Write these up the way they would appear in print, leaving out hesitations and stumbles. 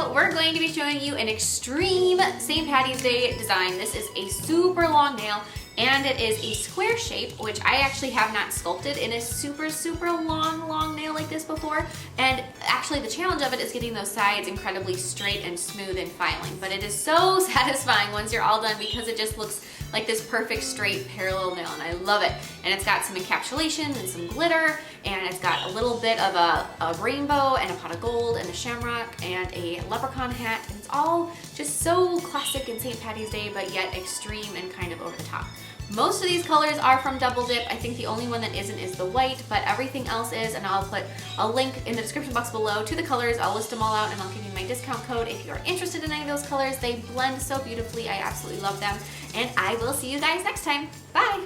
video, we're going to be showing you an extreme St. Patty's Day design. This is a super long nail and it is a square shape, which I actually have not sculpted in a super long nail like this before. And actually the challenge of it is getting those sides incredibly straight and smooth and filing. But it is so satisfying once you're all done because it just looks like this perfect straight parallel nail and I love it. And it's got some encapsulation and some glitter and it's got a little bit of a rainbow and a pot of gold and a shamrock and a leprechaun hat. And it's all just so classic in St. Patty's Day, but yet extreme and kind of over the top. Most of these colors are from Double Dip. I think the only one that isn't is the white, but everything else is, and I'll put a link in the description box below to the colors. I'll list them all out and I'll give you my discount code if you're interested in any of those colors. They blend so beautifully. I absolutely love them. And I will see you guys next time. Bye!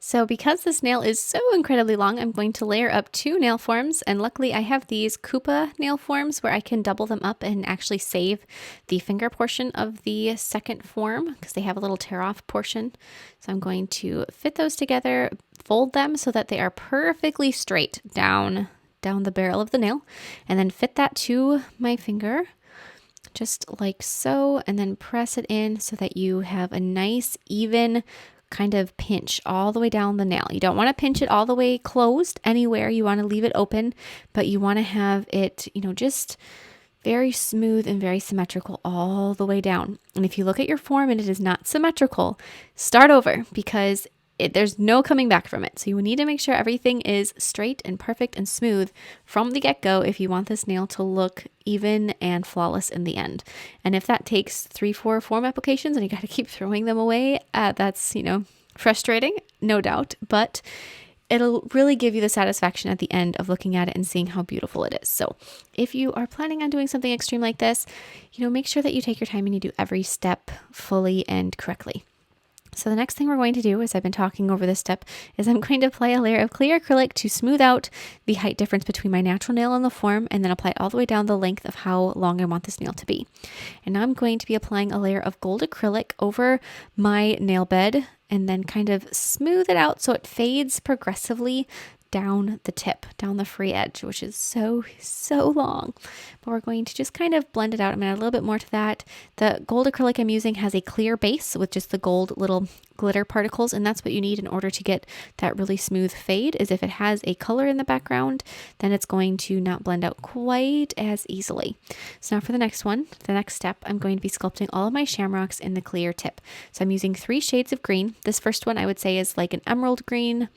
So because this nail is so incredibly long, I'm going to layer up 2 nail forms, and luckily I have these Koopa nail forms where I can double them up and actually save the finger portion of the second form because they have a little tear off portion. So I'm going to fit those together, fold them so that they are perfectly straight down the barrel of the nail, and then fit that to my finger just like so, and then press it in so that you have a nice even kind of pinch all the way down the nail. You don't want to pinch it all the way closed anywhere. You want to leave it open, but you want to have it, just very smooth and very symmetrical all the way down. And if you look at your form and it is not symmetrical, start over because there's no coming back from it. So you need to make sure everything is straight and perfect and smooth from the get-go if you want this nail to look even and flawless in the end. And if that takes 3-4 form applications and you got to keep throwing them away, that's, frustrating, no doubt, but it'll really give you the satisfaction at the end of looking at it and seeing how beautiful it is. So if you are planning on doing something extreme like this, make sure that you take your time and you do every step fully and correctly. So the next thing we're going to do, as I've been talking over this step, is I'm going to apply a layer of clear acrylic to smooth out the height difference between my natural nail and the form, and then apply it all the way down the length of how long I want this nail to be. And now I'm going to be applying a layer of gold acrylic over my nail bed and then kind of smooth it out so it fades progressively down the tip, down the free edge, which is so long. But we're going to just kind of blend it out. I'm going to add a little bit more to that. The gold acrylic I'm using has a clear base with just the gold little glitter particles, and that's what you need in order to get that really smooth fade. Is if it has a color in the background, then it's going to not blend out quite as easily. So now for the next one, the next step, I'm going to be sculpting all of my shamrocks in the clear tip. So I'm using 3 shades of green. This first one I would say is like an emerald green,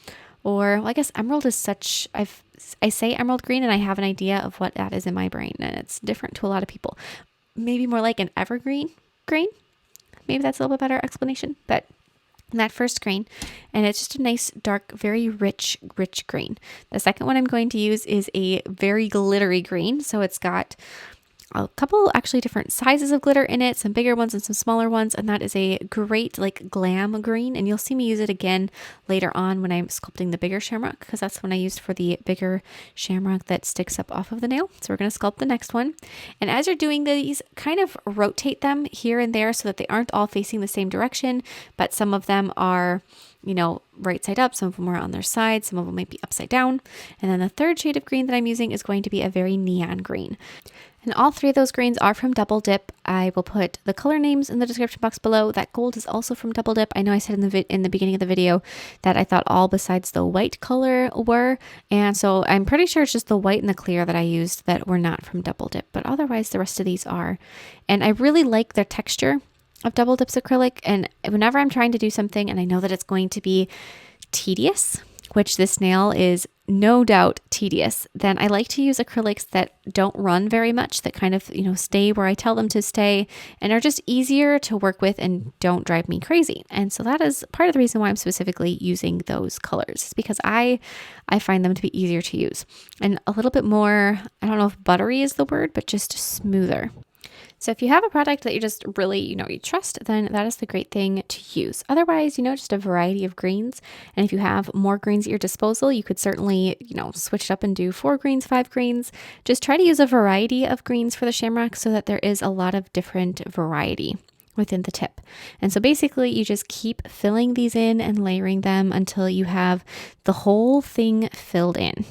or I guess emerald is such, I say emerald green and I have an idea of what that is in my brain, and it's different to a lot of people. Maybe more like an evergreen green. Maybe that's a little bit better explanation, but that first green, and it's just a nice dark, very rich green. The second one I'm going to use is a very glittery green. So it's got a couple actually different sizes of glitter in it, some bigger ones and some smaller ones, and that is a great like glam green, and you'll see me use it again later on when I'm sculpting the bigger shamrock, because that's when I used for the bigger shamrock that sticks up off of the nail. So we're going to sculpt the next one, and as you're doing these, kind of rotate them here and there so that they aren't all facing the same direction, but some of them are right side up, some of them are on their side, some of them might be upside down. And then the third shade of green that I'm using is going to be a very neon green. And all 3 of those greens are from Double Dip. I will put the color names in the description box below. That gold is also from Double Dip. I know I said in the beginning of the video that I thought all besides the white color were, and so I'm pretty sure it's just the white and the clear that I used that were not from Double Dip, but otherwise the rest of these are. And I really like the texture of Double Dip's acrylic, and whenever I'm trying to do something and I know that it's going to be tedious, which this nail is no doubt tedious, then I like to use acrylics that don't run very much, that kind of, stay where I tell them to stay and are just easier to work with and don't drive me crazy. And so that is part of the reason why I'm specifically using those colors, is because I find them to be easier to use and a little bit more, I don't know if buttery is the word, but just smoother. So if you have a product that you just really, you trust, then that is the great thing to use. Otherwise, just a variety of greens. And if you have more greens at your disposal, you could certainly, switch it up and do 4 greens, 5 greens. Just try to use a variety of greens for the shamrock so that there is a lot of different variety within the tip. And so basically you just keep filling these in and layering them until you have the whole thing filled in.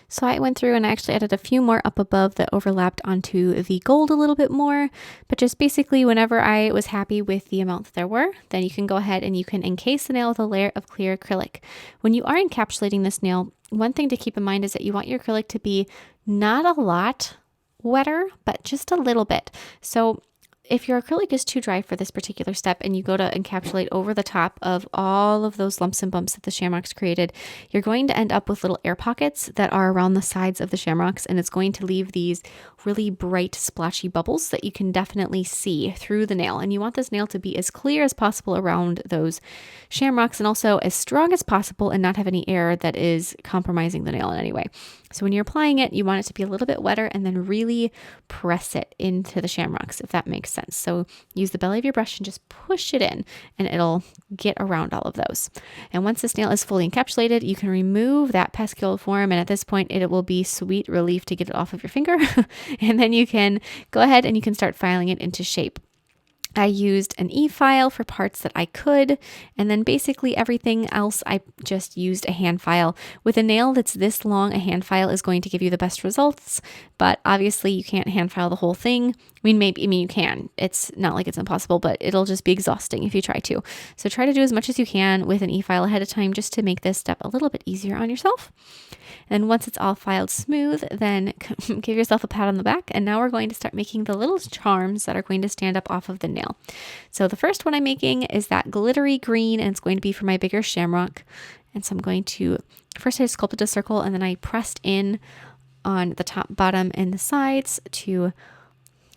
So I went through and I actually added a few more up above that overlapped onto the gold a little bit more. But just basically whenever I was happy with the amount that there were, then you can go ahead and you can encase the nail with a layer of clear acrylic. When you are encapsulating this nail, one thing to keep in mind is that you want your acrylic to be not a lot wetter, but just a little bit. So if your acrylic is too dry for this particular step and you go to encapsulate over the top of all of those lumps and bumps that the shamrocks created, you're going to end up with little air pockets that are around the sides of the shamrocks, and it's going to leave these really bright splashy bubbles that you can definitely see through the nail. And you want this nail to be as clear as possible around those shamrocks and also as strong as possible and not have any air that is compromising the nail in any way. So when you're applying it, you want it to be a little bit wetter and then really press it into the shamrocks, if that makes sense. So use the belly of your brush and just push it in and it'll get around all of those. And once this nail is fully encapsulated, you can remove that pescule form, and at this point it will be sweet relief to get it off of your finger. And then you can go ahead and you can start filing it into shape. I used an e-file for parts that I could, and then basically everything else I just used a hand file. With a nail that's this long, a hand file is going to give you the best results, but obviously you can't hand file the whole thing. I mean, you can. It's not like it's impossible, but it'll just be exhausting if you try to. So try to do as much as you can with an e-file ahead of time just to make this step a little bit easier on yourself. And once it's all filed smooth, then give yourself a pat on the back. And now we're going to start making the little charms that are going to stand up off of the nail. So the first one I'm making is that glittery green, and it's going to be for my bigger shamrock. And so I'm going to, first I sculpted a circle and then I pressed in on the top, bottom, and the sides to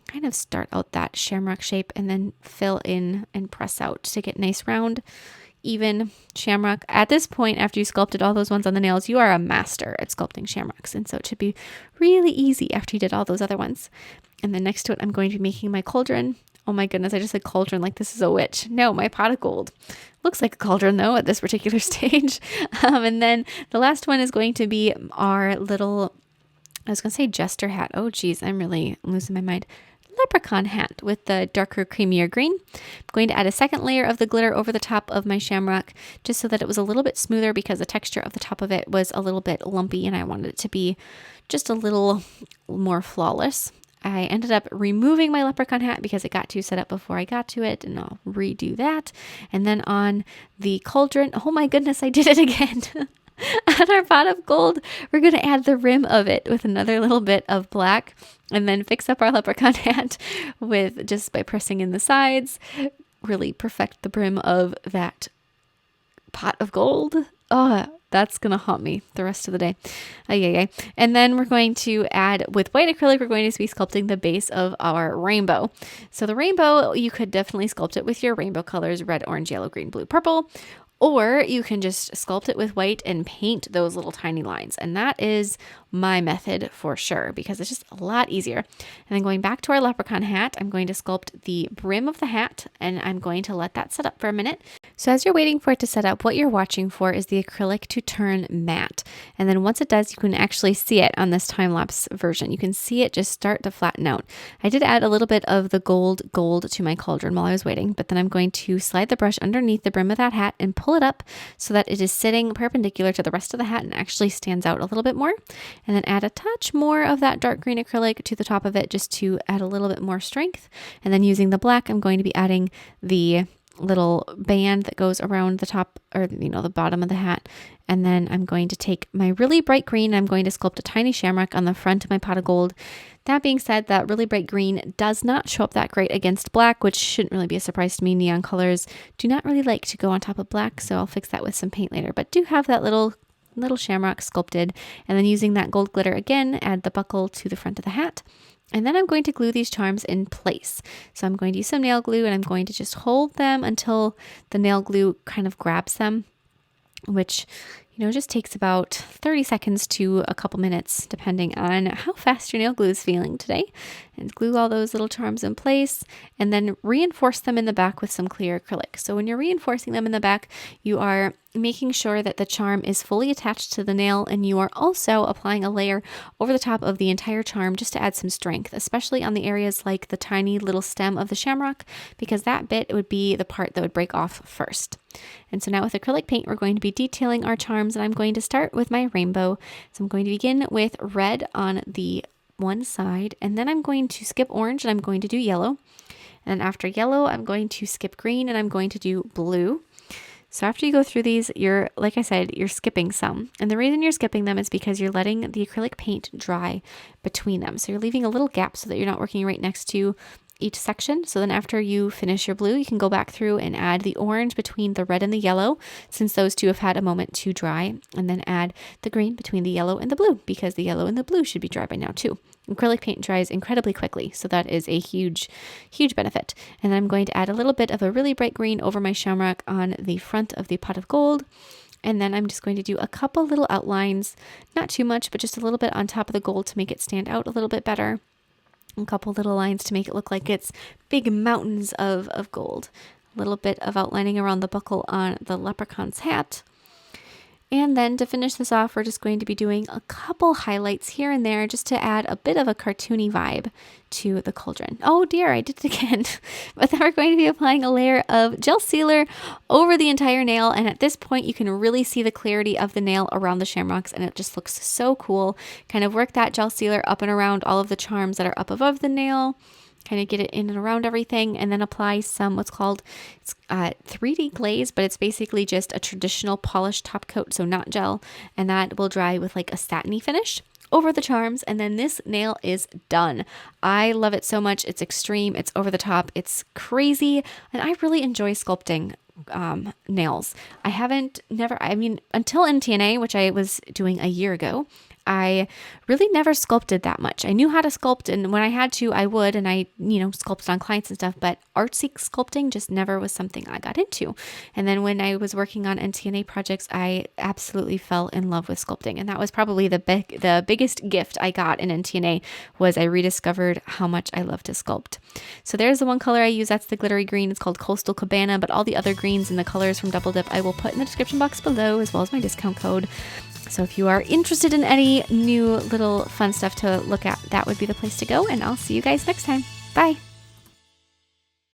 kind of start out that shamrock shape and then fill in and press out to get nice round, even shamrock. At this point, after you sculpted all those ones on the nails, you are a master at sculpting shamrocks. And so it should be really easy after you did all those other ones. And then next to it, I'm going to be making my cauldron. Oh my goodness, I just said cauldron like this is a witch. No, my pot of gold. Looks like a cauldron though at this particular stage. And then the last one is going to be our little, I was going to say jester hat. Oh geez, I'm really losing my mind. Leprechaun hat with the darker, creamier green. I'm going to add a second layer of the glitter over the top of my shamrock just so that it was a little bit smoother because the texture of the top of it was a little bit lumpy and I wanted it to be just a little more flawless. I ended up removing my leprechaun hat because it got too set up before I got to it, and I'll redo that. And then on the cauldron, oh my goodness, I did it again. On our pot of gold, we're going to add the rim of it with another little bit of black and then fix up our leprechaun hat with just by pressing in the sides, really perfect the brim of that pot of gold. Oh, that's going to haunt me the rest of the day. And then we're going to add, with white acrylic, we're going to be sculpting the base of our rainbow. So the rainbow, you could definitely sculpt it with your rainbow colors, red, orange, yellow, green, blue, purple. Or you can just sculpt it with white and paint those little tiny lines. And that is my method for sure, because it's just a lot easier. And then going back to our leprechaun hat, I'm going to sculpt the brim of the hat and I'm going to let that set up for a minute. So as you're waiting for it to set up, what you're watching for is the acrylic to turn matte. And then once it does, you can actually see it on this time-lapse version. You can see it just start to flatten out. I did add a little bit of the gold to my cauldron while I was waiting, but then I'm going to slide the brush underneath the brim of that hat and pull it up so that it is sitting perpendicular to the rest of the hat and actually stands out a little bit more. And then add a touch more of that dark green acrylic to the top of it just to add a little bit more strength. And then using the black, I'm going to be adding the little band that goes around the top, or the bottom of the hat. And then I'm going to take my really bright green, I'm going to sculpt a tiny shamrock on the front of my pot of gold. That being said, that really bright green does not show up that great against black, which shouldn't really be a surprise to me. Neon colors do not really like to go on top of black, so I'll fix that with some paint later. But do have that little shamrock sculpted, and then using that gold glitter again, add the buckle to the front of the hat. And then I'm going to glue these charms in place. So I'm going to use some nail glue and I'm going to just hold them until the nail glue kind of grabs them, which just takes about 30 seconds to a couple minutes, depending on how fast your nail glue is feeling today. And glue all those little charms in place and then reinforce them in the back with some clear acrylic. So when you're reinforcing them in the back, you are making sure that the charm is fully attached to the nail, and you are also applying a layer over the top of the entire charm just to add some strength, especially on the areas like the tiny little stem of the shamrock, because that bit would be the part that would break off first. And so now with acrylic paint, we're going to be detailing our charm forms, and I'm going to start with my rainbow. So I'm going to begin with red on the one side, and then I'm going to skip orange and I'm going to do yellow. And after yellow, I'm going to skip green and I'm going to do blue. So after you go through these, like I said, you're skipping some. And the reason you're skipping them is because you're letting the acrylic paint dry between them. So you're leaving a little gap so that you're not working right next to each section. So then after you finish your blue, you can go back through and add the orange between the red and the yellow, since those two have had a moment to dry, and then add the green between the yellow and the blue, because the yellow and the blue should be dry by now too. Acrylic paint dries incredibly quickly, so that is a huge benefit. And then I'm going to add a little bit of a really bright green over my shamrock on the front of the pot of gold. And then I'm just going to do a couple little outlines, not too much, but just a little bit on top of the gold to make it stand out a little bit better. A couple little lines to make it look like it's big mountains of gold. A little bit of outlining around the buckle on the leprechaun's hat. And then to finish this off, we're just going to be doing a couple highlights here and there just to add a bit of a cartoony vibe to the cauldron. Oh dear, I did it again. But then we're going to be applying a layer of gel sealer over the entire nail. And at this point, you can really see the clarity of the nail around the shamrocks, and it just looks so cool. Kind of work that gel sealer up and around all of the charms that are up above the nail. Kind of get it in and around everything, and then apply some what's called 3D glaze, but it's basically just a traditional polished top coat, so not gel, and that will dry with like a satiny finish over the charms, and then this nail is done. I love it so much. It's extreme, it's over the top, it's crazy, and I really enjoy sculpting nails. Until NTNA, which I was doing a year ago, I really never sculpted that much. I knew how to sculpt, and when I had to, I would, and I, sculpted on clients and stuff, but artsy sculpting just never was something I got into. And then when I was working on NTNA projects, I absolutely fell in love with sculpting, and that was probably the biggest gift I got in NTNA, was I rediscovered how much I love to sculpt. So there's the one color I use. That's the glittery green. It's called Coastal Cabana, but all the other greens and the colors from Double Dip I will put in the description box below, as well as my discount code. So if you are interested in any new little fun stuff to look at, that would be the place to go, and I'll see you guys next time. Bye.